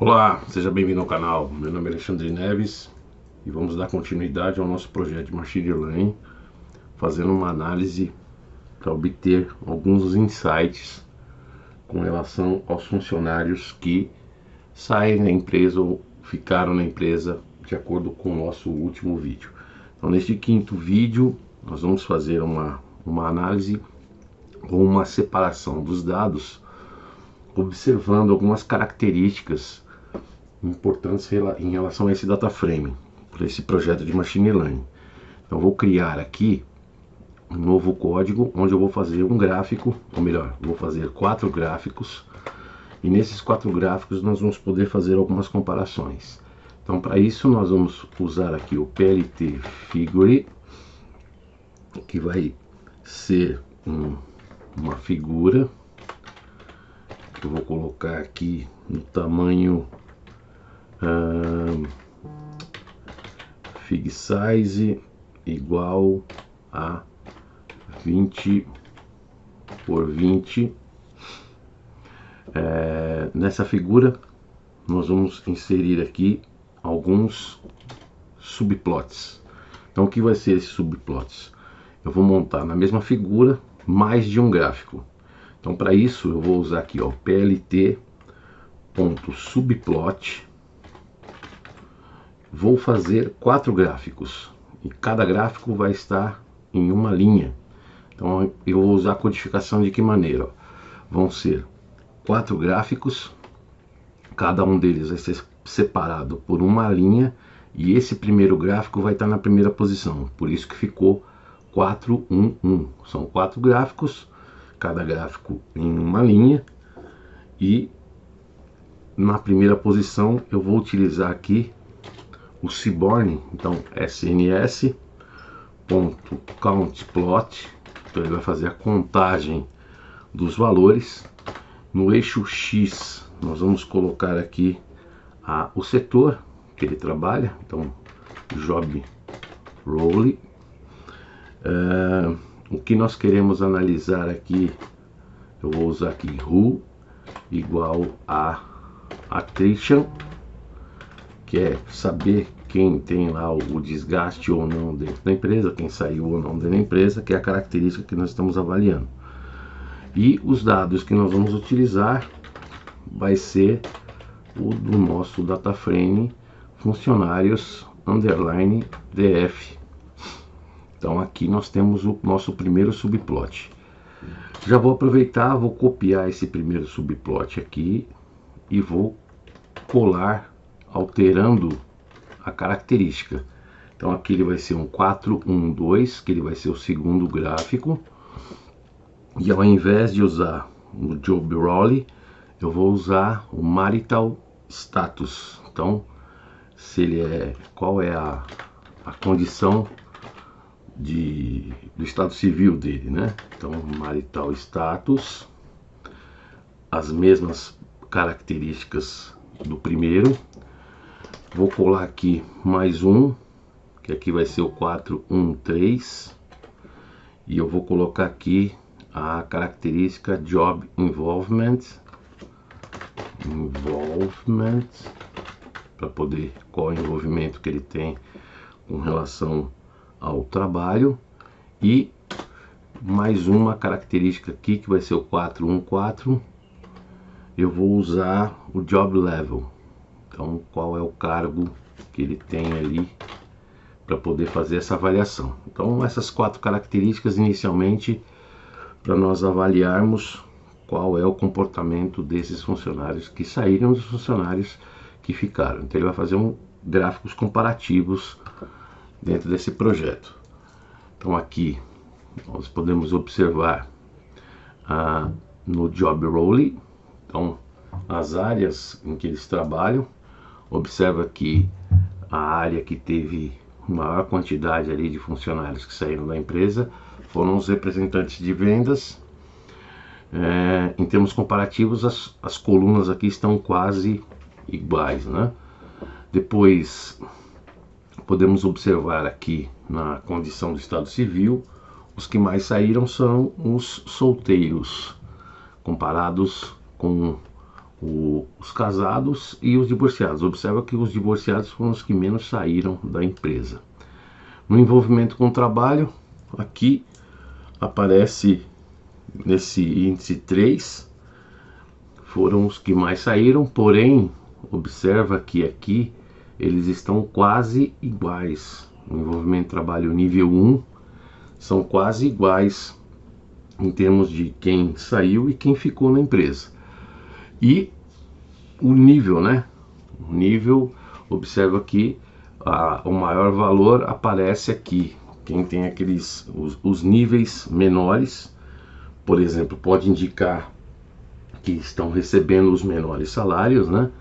Olá, seja bem-vindo ao canal. Meu nome é Alexandre Neves e vamos dar continuidade ao nosso projeto de Machine Learning, fazendo uma análise para obter alguns insights com relação aos funcionários que saem da empresa ou ficaram na empresa, de acordo com o nosso último vídeo. Então, neste quinto vídeo, nós vamos fazer uma análise ou uma separação dos dados, observando algumas características importantes em relação a esse data frame, para esse projeto de Machine Learning. Então vou criar aqui um novo código onde eu vou fazer um gráfico, ou melhor, vou fazer 4 gráficos, e nesses 4 gráficos nós vamos poder fazer algumas comparações. Então para isso nós vamos usar aqui o PLT Figure, que vai ser uma figura que eu vou colocar aqui no tamanho fig size igual a 20 por 20. Nessa figura nós vamos inserir aqui alguns subplots. Então o que vai ser esses subplots? Eu vou montar na mesma figura mais de um gráfico. Então para isso eu vou usar aqui, ó, plt.subplot. Vou fazer 4 gráficos e cada gráfico vai estar em uma linha. Então eu vou usar a codificação de que maneira? Vão ser 4 gráficos, cada um deles vai ser separado por uma linha e esse primeiro gráfico vai estar na primeira posição, por isso que ficou 4, 1, 1. São 4 gráficos, cada gráfico em uma linha, e na primeira posição eu vou utilizar aqui o Seaborn, então sns.countPlot, então ele vai fazer a contagem dos valores. No eixo X nós vamos colocar aqui o setor que ele trabalha, então job role. O que nós queremos analisar aqui, eu vou usar aqui who igual a attrition, que é saber quem tem lá o desgaste ou não dentro da empresa, quem saiu ou não dentro da empresa, que é a característica que nós estamos avaliando. E os dados que nós vamos utilizar vai ser o do nosso data frame funcionários underline df. Então aqui nós temos o nosso primeiro subplot. Já vou aproveitar, vou copiar esse primeiro subplot aqui e vou colar, alterando a característica. Então aqui ele vai ser um 412, que ele vai ser o segundo gráfico, e ao invés de usar o job role, eu vou usar o marital status. Então se ele qual é a condição do estado civil dele, né? Então marital status, as mesmas características do primeiro. Vou colar aqui mais um, que aqui vai ser o 413, e eu vou colocar aqui a característica job involvement, para poder qual é o envolvimento que ele tem com relação ao trabalho, e mais uma característica aqui que vai ser o 414. Eu vou usar o job level, então qual é o cargo que ele tem ali para poder fazer essa avaliação. Então essas 4 características inicialmente para nós avaliarmos qual é o comportamento desses funcionários que saíram, dos funcionários que ficaram. Então ele vai fazer gráficos comparativos dentro desse projeto. Então aqui nós podemos observar no job role, então as áreas em que eles trabalham. Observa que a área que teve maior quantidade ali de funcionários que saíram da empresa foram os representantes de vendas. Em termos comparativos, as colunas aqui estão quase iguais, né? Depois podemos observar aqui na condição do estado civil, os que mais saíram são os solteiros, comparados com os casados e os divorciados. Observa que os divorciados foram os que menos saíram da empresa. No envolvimento com o trabalho, aqui aparece nesse índice 3, foram os que mais saíram, porém, observa que aqui eles estão quase iguais. No envolvimento de trabalho nível 1, são quase iguais em termos de quem saiu e quem ficou na empresa. E o nível, né? O nível, observa que o maior valor aparece aqui. Quem tem aqueles os níveis menores, por exemplo, pode indicar que estão recebendo os menores salários, né?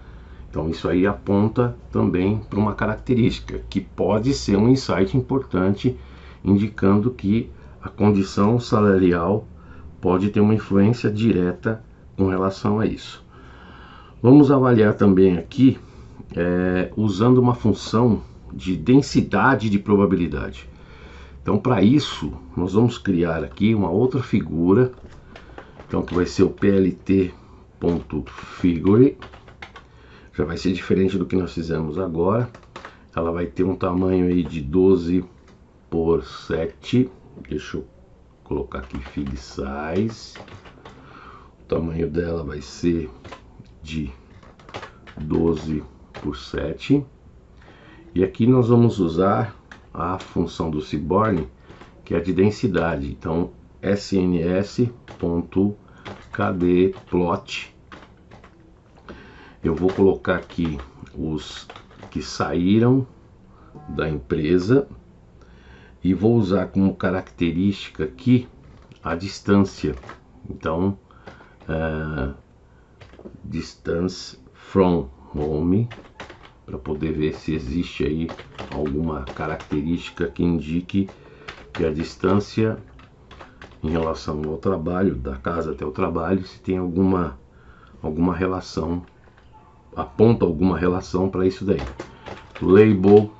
Então isso aí aponta também para uma característica que pode ser um insight importante, indicando que a condição salarial pode ter uma influência direta com relação a isso. Vamos avaliar também aqui usando uma função de densidade de probabilidade. Então, para isso, nós vamos criar aqui uma outra figura, então que vai ser o plt.figure. Já vai ser diferente do que nós fizemos agora. Ela vai ter um tamanho aí de 12 por 7. Deixa eu colocar aqui fig size. O tamanho dela vai ser de 12 por 7. E aqui nós vamos usar a função do Seaborn, que é de densidade. Então, sns.kdplot. Eu vou colocar aqui os que saíram da empresa e vou usar como característica aqui a distância. Então, distance from home, para poder ver se existe aí alguma característica que indique que a distância em relação ao trabalho, da casa até o trabalho, se tem alguma relação, aponta alguma relação para isso daí. Label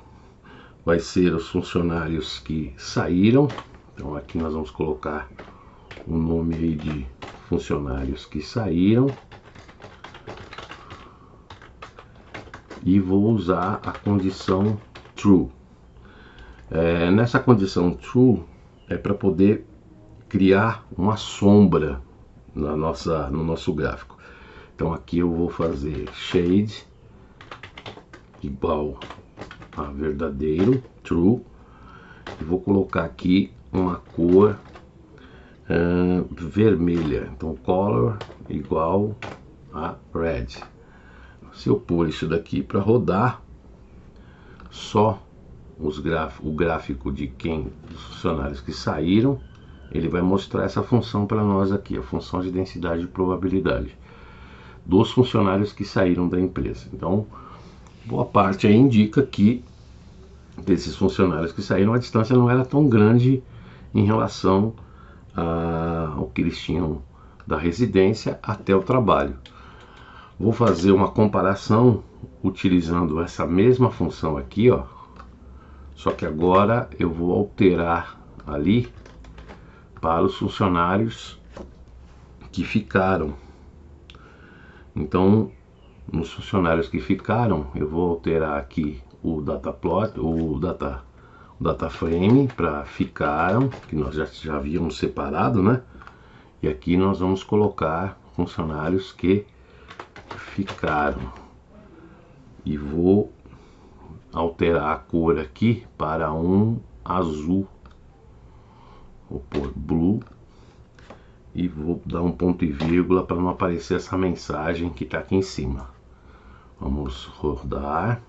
vai ser os funcionários que saíram. Então aqui nós vamos colocar o nome aí de funcionários que saíram. E vou usar a condição true. Nessa condição true é para poder criar uma sombra no nosso gráfico. Então aqui eu vou fazer shade igual a verdadeiro, true, e vou colocar aqui uma cor vermelha. Então color igual a red. Se eu pôr isso daqui para rodar, só o gráfico de dos funcionários que saíram, ele vai mostrar essa função para nós aqui, a função de densidade de probabilidade dos funcionários que saíram da empresa. Então, boa parte aí indica que desses funcionários que saíram, a distância não era tão grande em relação ao que eles tinham da residência até o trabalho. Vou fazer uma comparação utilizando essa mesma função aqui, ó. Só que agora eu vou alterar ali para os funcionários que ficaram. Então, nos funcionários que ficaram, eu vou alterar aqui o dataplot, o data frame para ficaram, que nós já havíamos separado, né? E aqui nós vamos colocar funcionários que ficaram. E vou alterar a cor aqui para um azul. Vou pôr blue e vou dar um ponto e vírgula para não aparecer essa mensagem que está aqui em cima. Vamos rodar.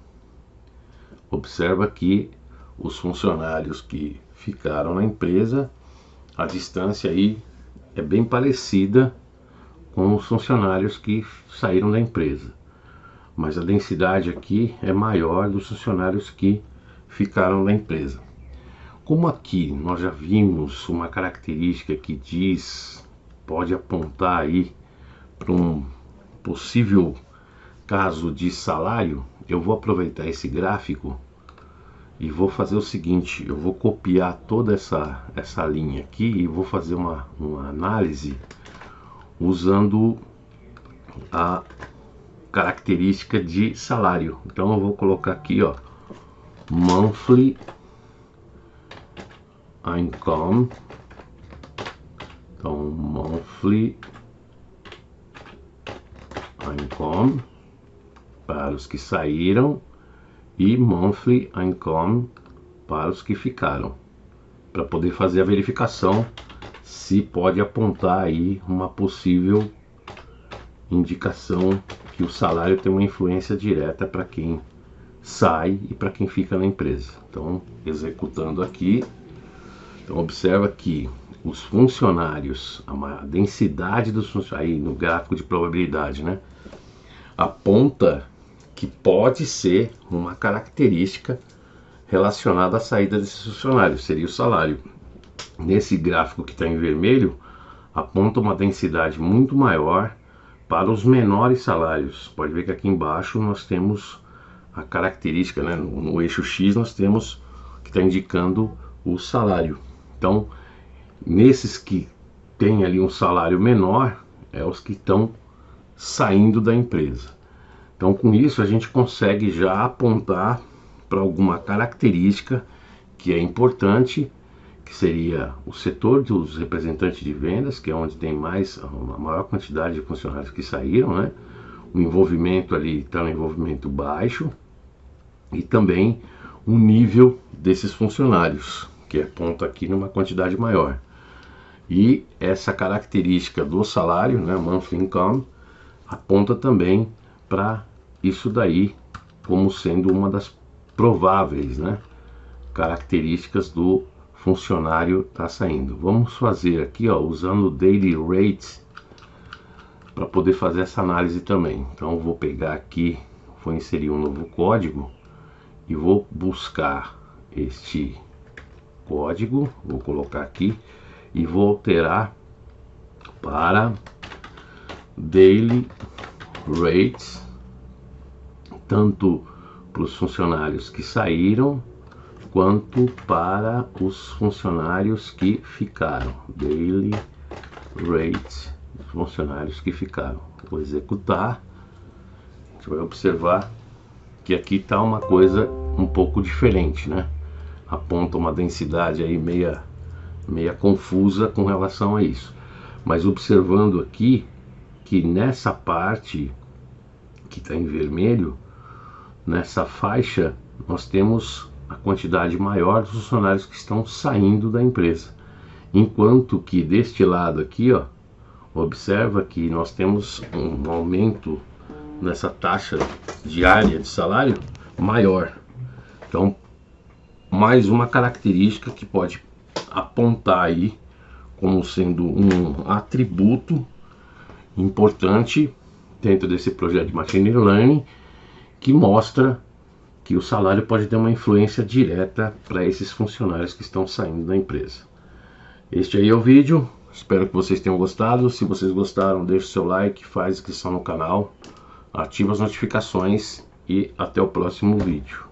Observa que os funcionários que ficaram na empresa, a distância aí é bem parecida com os funcionários que saíram da empresa, mas a densidade aqui é maior dos funcionários que ficaram na empresa. Como aqui nós já vimos uma característica que pode apontar aí para um possível caso de salário, eu vou aproveitar esse gráfico e vou fazer o seguinte: eu vou copiar toda essa linha aqui e vou fazer uma análise usando característica de salário. Então eu vou colocar aqui, ó, monthly income. Então monthly income para os que saíram e monthly income para os que ficaram, para poder fazer a verificação se pode apontar aí uma possível indicação que o salário tem uma influência direta para quem sai e para quem fica na empresa. Então, executando aqui, então observa que os funcionários, a densidade dos funcionários, aí no gráfico de probabilidade, né, aponta que pode ser uma característica relacionada à saída desses funcionários, seria o salário. Nesse gráfico que está em vermelho, aponta uma densidade muito maior para os menores salários. Pode ver que aqui embaixo nós temos a característica, né? No eixo X nós temos que está indicando o salário. Então, nesses que tem ali um salário menor, é os que estão saindo da empresa. Então, com isso a gente consegue já apontar para alguma característica que é importante, que seria o setor dos representantes de vendas, que é onde tem a maior quantidade de funcionários que saíram, né? O envolvimento ali está no envolvimento baixo, e também o nível desses funcionários, que aponta aqui numa quantidade maior. E essa característica do salário, né, monthly income, aponta também para isso daí como sendo uma das prováveis, né, características do funcionário tá saindo. Vamos fazer aqui, ó, usando o daily rates para poder fazer essa análise também. Então eu vou pegar aqui, vou inserir um novo código e vou buscar este código, vou colocar aqui e vou alterar para daily rates, tanto para os funcionários que saíram quanto para os funcionários que ficaram. Daily rates dos funcionários que ficaram. Vou executar. A gente vai observar que aqui está uma coisa um pouco diferente, né? Aponta uma densidade aí meia confusa com relação a isso. Mas observando aqui que nessa parte que está em vermelho, nessa faixa, nós temos a quantidade maior dos funcionários que estão saindo da empresa. Enquanto que deste lado aqui, ó, observa que nós temos um aumento nessa taxa diária de salário maior. Então, mais uma característica que pode apontar aí como sendo um atributo importante dentro desse projeto de Machine Learning, que mostra que o salário pode ter uma influência direta para esses funcionários que estão saindo da empresa. Este aí é o vídeo, espero que vocês tenham gostado. Se vocês gostaram, deixe o seu like, faz inscrição no canal, ativa as notificações e até o próximo vídeo.